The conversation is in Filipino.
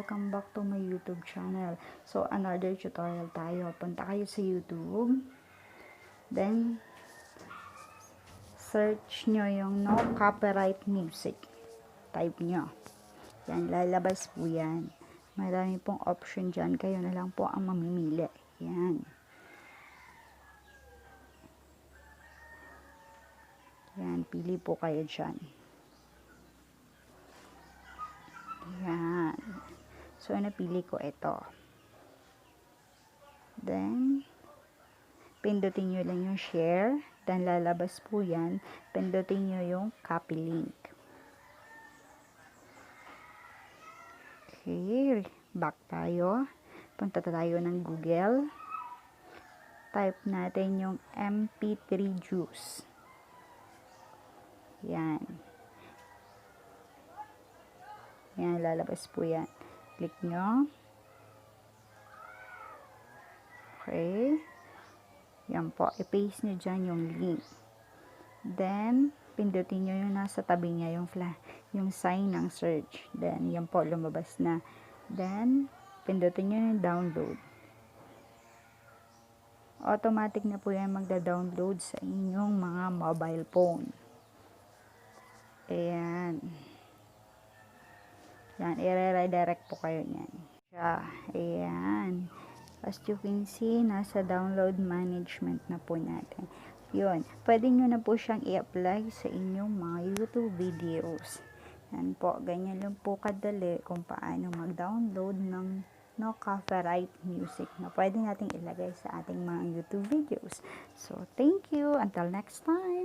welcome back to my YouTube channel. So, another tutorial tayo. Punta kayo sa YouTube. Then, search nyo yung no copyright music. Type nyo. Yan, lalabas po yan. Marami pong option dyan. Kayo na lang po ang mamimili. Yan. Yan, pili po kayo dyan. Yan. So, napili ko ito. Then, pindutin nyo lang yung share. Then, lalabas po yan. Pindutin nyo yung copy link. Okay. Back tayo. Punta tayo ng Google. Type natin yung MP3 juice. Yan. Yan, lalabas po yan. Click nyo. Okay. Yan po. I-paste nyo dyan yung link. Then, pindutin nyo yung nasa tabi niya, yung sign ng search. Then, yan po, lumabas na. Then, pindutin nyo yung download. Automatic na po yan magda-download sa inyong mga mobile phone. Ayan. Yan, i-redirect po kayo niyan. Ayan. As you can see, nasa download management na po natin. Yun. Pwede nyo na po siyang i-apply sa inyong mga YouTube videos. Yan po. Ganyan lang po kadali kung paano mag-download ng no copyright music na pwede nating ilagay sa ating mga YouTube videos. So, thank you. Until next time.